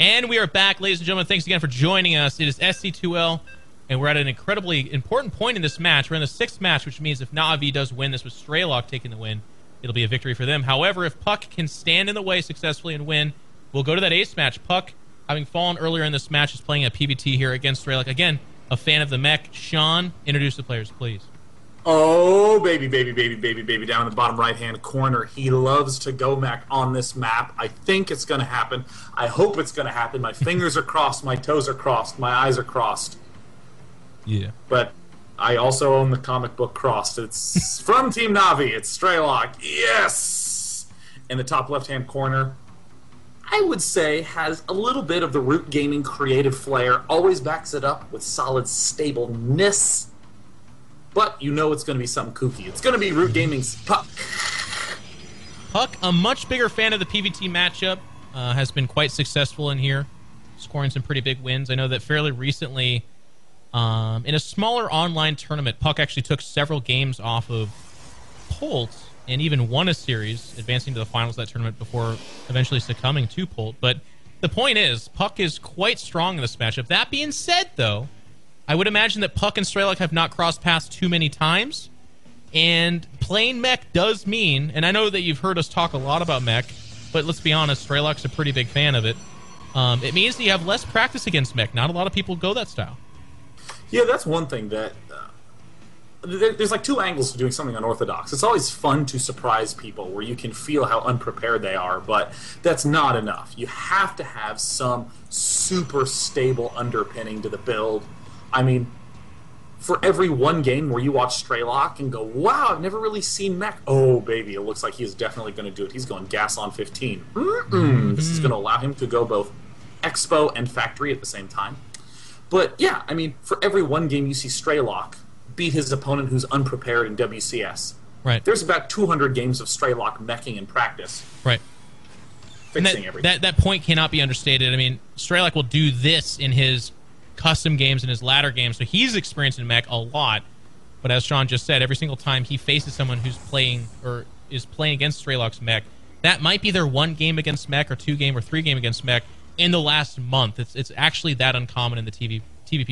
And we are back, ladies and gentlemen. Thanks again for joining us. It is SC2L, and we're at an incredibly important point in this match. We're in the 6th match, which means if Na'Vi does win this with Straylock taking the win, it'll be a victory for them. However, if Puck can stand in the way successfully and win, we'll go to that ace match. Puck, having fallen earlier in this match, is playing a PBT here against Straylock. Again, a fan of the mech. Sean, introduce the players, please. Oh, baby, down in the bottom right-hand corner. He loves to go mech on this map. I think it's going to happen. I hope it's going to happen. My fingers are crossed. My toes are crossed. My eyes are crossed. Yeah. But I also own the comic book Crossed. It's from Team Na'Vi. It's Straylock. Yes! In the top left-hand corner, I would say has a little bit of the ROOTGaming creative flair. Always backs it up with solid stableness. But you know it's going to be something kooky. It's going to be ROOTGaming's Puck. Puck, a much bigger fan of the PVT matchup, has been quite successful in here, scoring some pretty big wins. I know that fairly recently, in a smaller online tournament, Puck actually took several games off of Polt and even won a series, advancing to the finals of that tournament before eventually succumbing to Polt. But the point is, Puck is quite strong in this matchup. That being said, though, I would imagine that Puck and Straylock have not crossed paths too many times, and playing mech does mean, and I know that you've heard us talk a lot about mech, but let's be honest, Straylock's a pretty big fan of it. It means that you have less practice against mech. Not a lot of people go that style. Yeah, that's one thing that... there's like two angles to doing something unorthodox. It's always fun to surprise people where you can feel how unprepared they are, but that's not enough. You have to have some super stable underpinning to the build. I mean, for every one game where you watch Straylock and go, wow, I've never really seen mech. Oh, baby, it looks like he's definitely going to do it. He's going gas on 15. This is going to allow him to go both Expo and Factory at the same time. But, yeah, I mean, for every one game you see Straylock beat his opponent who's unprepared in WCS. Right. There's about 200 games of Straylock meching in practice. Right. Fixing everything. That point cannot be understated. I mean, Straylock will do this in his custom games and his ladder games, so he's experienced in mech a lot. But as Sean just said, every single time he faces someone who's playing or is playing against Straylock's mech, that might be their one game against mech or 2 game or 3 game against mech in the last month. It's actually that uncommon in the TVP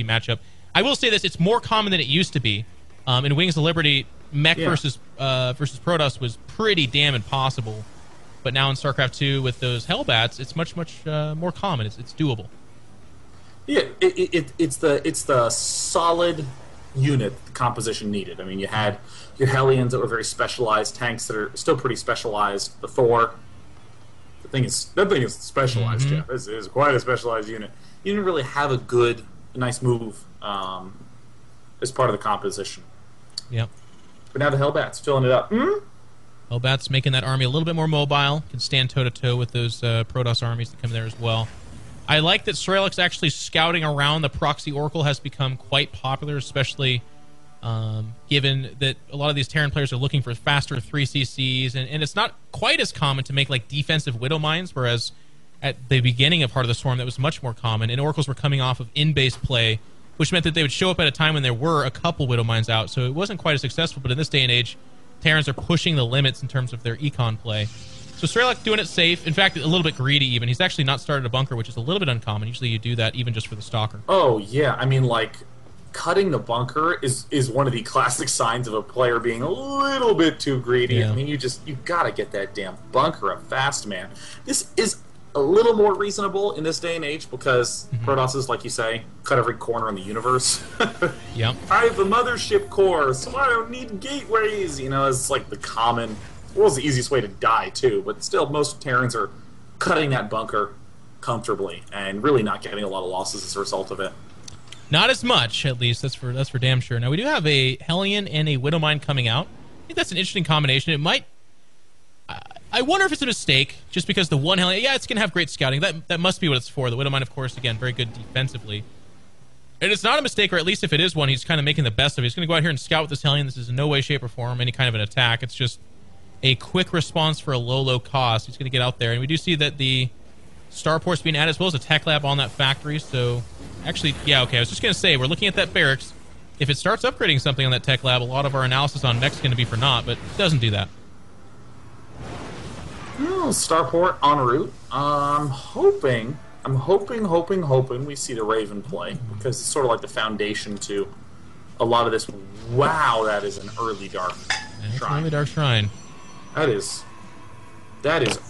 matchup. I will say this, it's more common than it used to be. In Wings of Liberty, mech versus Protoss was pretty damn impossible. But now in StarCraft 2 with those Hellbats, it's much more common. It's doable. Yeah, it's the solid unit composition needed. I mean, you had your Hellions that were very specialized, tanks that are still pretty specialized. The Thor, that thing is specialized, Jeff. This is quite a specialized unit. You didn't really have a nice move as part of the composition. Yep. But now the Hellbats filling it up. Hellbats making that army a little bit more mobile, can stand toe-to-toe with those Protoss armies that come there as well. I like that Straylock's actually scouting around the Proxy Oracle has become quite popular, especially given that a lot of these Terran players are looking for faster 3CCs, and it's not quite as common to make like defensive Widow Mines, whereas at the beginning of Heart of the Storm that was much more common, and Oracles were coming off of in-base play, which meant that they would show up at a time when there were a couple Widow Mines out, so it wasn't quite as successful, but in this day and age, Terrans are pushing the limits in terms of their econ play. So Straylock doing it safe. In fact, a little bit greedy even. He's actually not started a bunker, which is a little bit uncommon. Usually you do that even just for the Stalker. Oh, yeah. I mean, like, cutting the bunker is one of the classic signs of a player being a little bit too greedy. Yeah. I mean, you gotta get that damn bunker up fast, man. This is a little more reasonable in this day and age because Protoss is, like you say, cut every corner in the universe. Yep. I have the mothership core, so I don't need gateways. You know, it's like the common... Well, it's the easiest way to die, too, but still, most Terrans are cutting that bunker comfortably and really not getting a lot of losses as a result of it. Not as much, at least. That's for damn sure. Now, we do have a Hellion and a Widow Mine coming out. I think that's an interesting combination. It might... I wonder if it's a mistake, just because the one Hellion... Yeah, it's going to have great scouting. That must be what it's for. The Widow Mine, of course, again, very good defensively. And it's not a mistake, or at least if it is one, he's kind of making the best of it. He's going to go out here and scout with this Hellion. This is in no way, shape, or form any kind of an attack. It's just a quick response for a low cost. He's going to get out there. And we do see that the starport's being added as well as a tech lab on that factory. So, actually, yeah, okay. I was just going to say, we're looking at that barracks. If it starts upgrading something on that tech lab, a lot of our analysis on mech's going to be for naught, but it doesn't do that. Starport en route. I'm hoping I'm hoping we see the Raven play, because it's sort of like the foundation to a lot of this. Wow, that is an early Dark Shrine. Early Dark Shrine. That is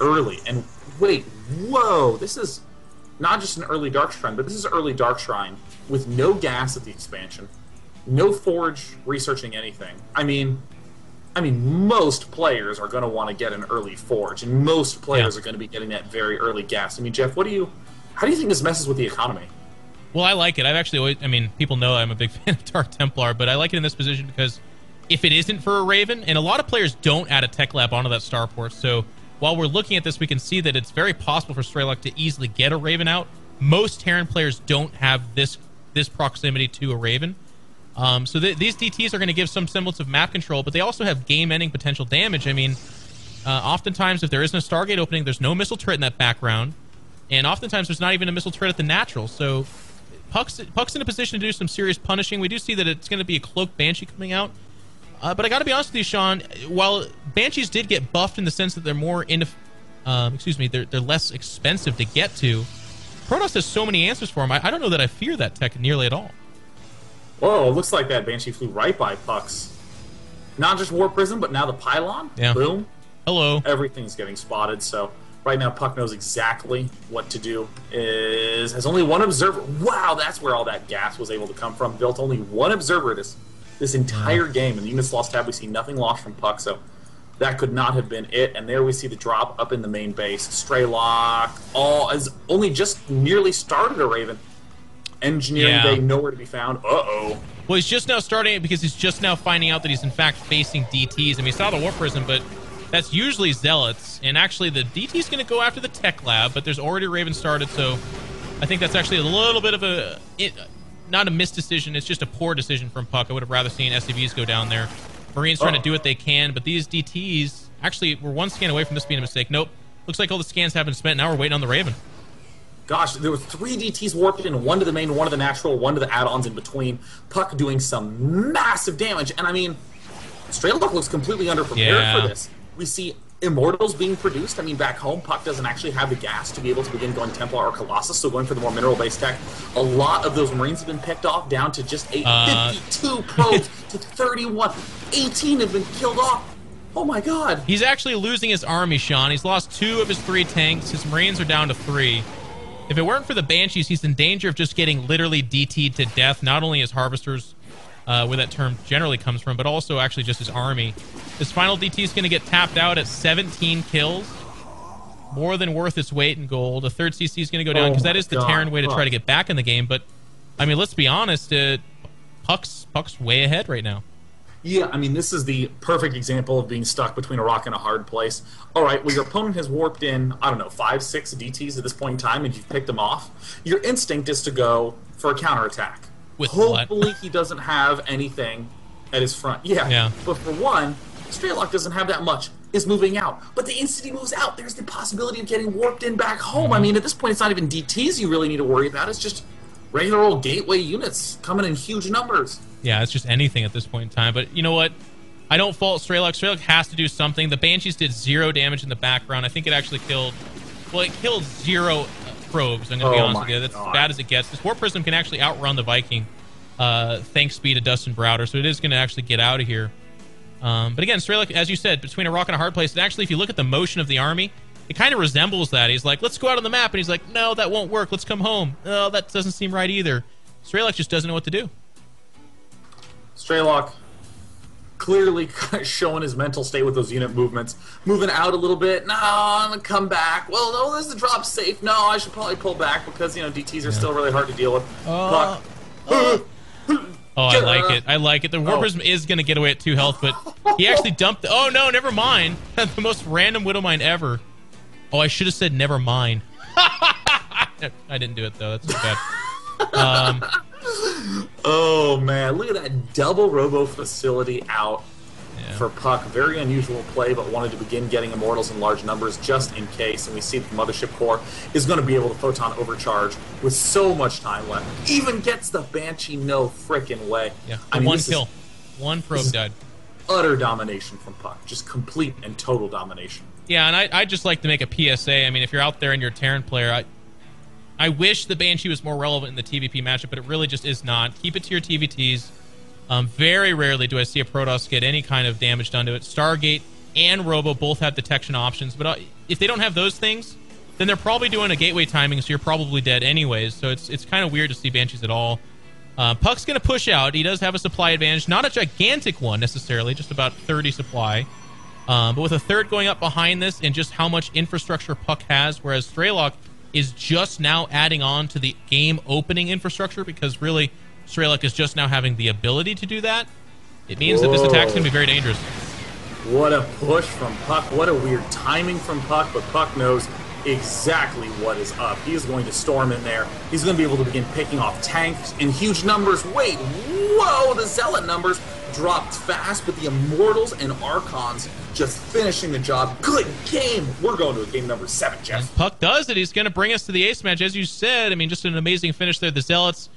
early. And wait, whoa, this is not just an early Dark Shrine, but this is an early Dark Shrine with no gas at the expansion, no Forge researching anything. I mean, most players are going to want to get an early Forge, and most players are going to be getting that very early gas. I mean, Jeff, how do you think this messes with the economy? Well, I like it. I've actually always, people know I'm a big fan of Dark Templar, but I like it in this position because if it isn't for a Raven, and a lot of players don't add a Tech Lab onto that starport, so while we're looking at this, we can see that it's very possible for Straylock to easily get a Raven out. Most Terran players don't have this proximity to a Raven. So these DTs are going to give some semblance of map control, but they also have game-ending potential damage. I mean, oftentimes if there isn't a Stargate opening, there's no missile turret in that background, and oftentimes there's not even a missile turret at the natural. So Puck's in a position to do some serious punishing. We do see that it's going to be a Cloaked Banshee coming out. But I got to be honest with you, Sean. While Banshees did get buffed in the sense that they're more they're less expensive to get to, Protoss has so many answers for them. I don't know that I fear that tech nearly at all. Whoa, it looks like that Banshee flew right by Puck's. Not just War Prism, but now the Pylon. Yeah. Boom. Hello. Everything's getting spotted, so right now Puck knows exactly what to do. Has only one observer. Wow, that's where all that gas was able to come from. Built only one observer this entire game. In the units lost tab, we see nothing lost from Puck, so that could not have been it. And there we see the drop up in the main base. Straylock has only just nearly started a Raven. Engineering Bay nowhere to be found. Uh-oh. Well, he's just now starting it because he's just now finding out that he's in fact facing DTs. I mean, he saw the War Prism, but that's usually Zealots. And actually, the DT's going to go after the Tech Lab, but there's already Raven started, so I think that's actually a little bit of not a misdecision, it's just a poor decision from Puck. I would have rather seen SCVs go down there. Marines trying to do what they can, but these DTs, actually, we're one scan away from this being a mistake. Nope. Looks like all the scans have been spent. Now we're waiting on the Raven. Gosh, there were 3 DTs warped in, one to the main, one to the natural, one to the add-ons in between. Puck doing some massive damage, and I mean, Straylock looks completely underprepared for this. We see Immortals being produced. I mean, back home, Puck doesn't actually have the gas to be able to begin going Templar or Colossus, so going for the more mineral-based tech. A lot of those Marines have been picked off, down to just 52 probes to 31. 18 have been killed off. Oh my god. He's actually losing his army, Sean. He's lost 2 of his 3 tanks. His Marines are down to 3. If it weren't for the Banshees, he's in danger of just getting literally DT'd to death, not only his Harvesters, where that term generally comes from, but also actually just his army. His final DT is going to get tapped out at 17 kills. More than worth its weight in gold. A third CC is going to go down because that is the Terran way to try to get back in the game. But, I mean, let's be honest, Puck's way ahead right now. Yeah, I mean, this is the perfect example of being stuck between a rock and a hard place. All right, well, your opponent has warped in, I don't know, 5, 6 DTs at this point in time, and you've picked them off. Your instinct is to go for a counterattack. With hopefully he doesn't have anything at his front. Yeah. But for one, Straylock doesn't have that much. Is moving out. But the instant he moves out, there's the possibility of getting warped in back home. I mean, at this point, it's not even DTs you really need to worry about. It's just regular old gateway units coming in huge numbers. Yeah, it's just anything at this point in time. But you know what? I don't fault Straylock. Straylock has to do something. The Banshees did 0 damage in the background. I think it actually killed... Well, it killed 0 probes. I'm going to be honest with you. That's as bad as it gets. This War Prism can actually outrun the Viking, thanks be to Dustin Browder. So it is going to actually get out of here. But again, Straylock, as you said, between a rock and a hard place. And actually, if you look at the motion of the army, it kind of resembles that. He's like, let's go out on the map. And he's like, no, that won't work. Let's come home. Oh, that doesn't seem right either. Straylock just doesn't know what to do. Straylock clearly showing his mental state with those unit movements. Moving out a little bit. No, I'm going to come back. Well, no, there's the drop safe. No, I should probably pull back because, you know, DTs are still really hard to deal with. Oh, I like it. I like it. The War Prism is going to get away at 2 health, but he actually dumped... Oh, no, never mind. The most random Widowmine ever. Oh, I should have said never mind. I didn't do it, though. That's too bad. Oh, man. Look at that double Robo Facility out for Puck. Very unusual play, but wanted to begin getting Immortals in large numbers just in case. And we see that the Mothership Core is going to be able to Photon Overcharge with so much time left. Even gets the Banshee no frickin' way. Yeah, I mean, 1 kill. 1 probe died. Utter domination from Puck. Just complete and total domination. Yeah, and I just like to make a PSA. I mean, if you're out there and you're a Terran player, I wish the Banshee was more relevant in the TVP matchup, but it really just is not. Keep it to your TVTs. Very rarely do I see a Protoss get any kind of damage done to it. Stargate and Robo both have detection options, but if they don't have those things, then they're probably doing a gateway timing, so you're probably dead anyways. So it's kind of weird to see Banshees at all. Puck's going to push out. He does have a supply advantage. Not a gigantic one, necessarily, just about 30 supply. But with a third going up behind this and just how much infrastructure Puck has, whereas Straylock is just now adding on to the game opening infrastructure, because really Straylock is just now having the ability to do that. It means that this attack's going to be very dangerous. What a push from Puck. What a weird timing from Puck, but Puck knows exactly what is up. He is going to storm in there. He's going to be able to begin picking off tanks in huge numbers. Wait, whoa, the Zealot numbers dropped fast, but the Immortals and Archons just finishing the job. Good game. We're going to a game number 7, Jeff. And Puck does it. He's going to bring us to the ace match. As you said, I mean, just an amazing finish there. The Zealots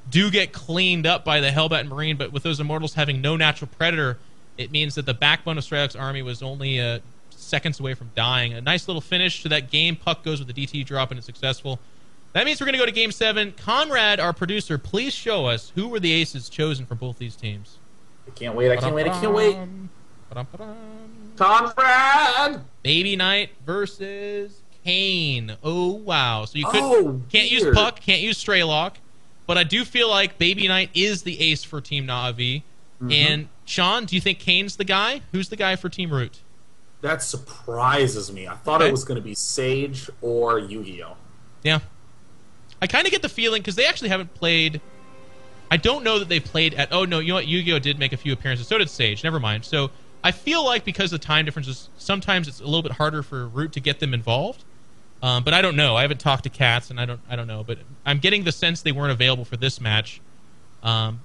do get cleaned up by the Hellbat Marine, but with those Immortals having no natural predator, it means that the backbone of Straylock's army was only seconds away from dying. A nice little finish to that game. Puck goes with the DT drop, and it's successful. That means we're going to go to Game 7. Conrad, our producer, please show us who were the aces chosen for both these teams. I can't wait. I can't wait. I can't wait. Conrad! Baby Knight versus Kane. Oh, wow. So you can't use weird. Puck, can't use Straylock, but I do feel like Baby Knight is the ace for Team Na'Vi. And Sean, do you think Kane's the guy? Who's the guy for Team Root? That surprises me. I thought it was going to be Sage or Yu-Gi-Oh. Yeah. I kind of get the feeling, because they actually haven't played... I don't know that they played at... Oh, no, you know what? Yu-Gi-Oh did make a few appearances. So did Sage. Never mind. So I feel like because of the time differences, sometimes it's a little bit harder for Root to get them involved. But I don't know. I haven't talked to Cats, and I don't know. But I'm getting the sense they weren't available for this match,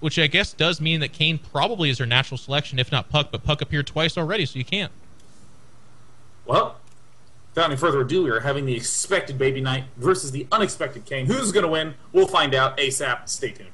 which I guess does mean that Kane probably is their natural selection, if not Puck. But Puck appeared twice already, so you can't. Well, without any further ado, we are having the expected Baby Knight versus the unexpected Kane. Who's going to win? We'll find out ASAP. Stay tuned.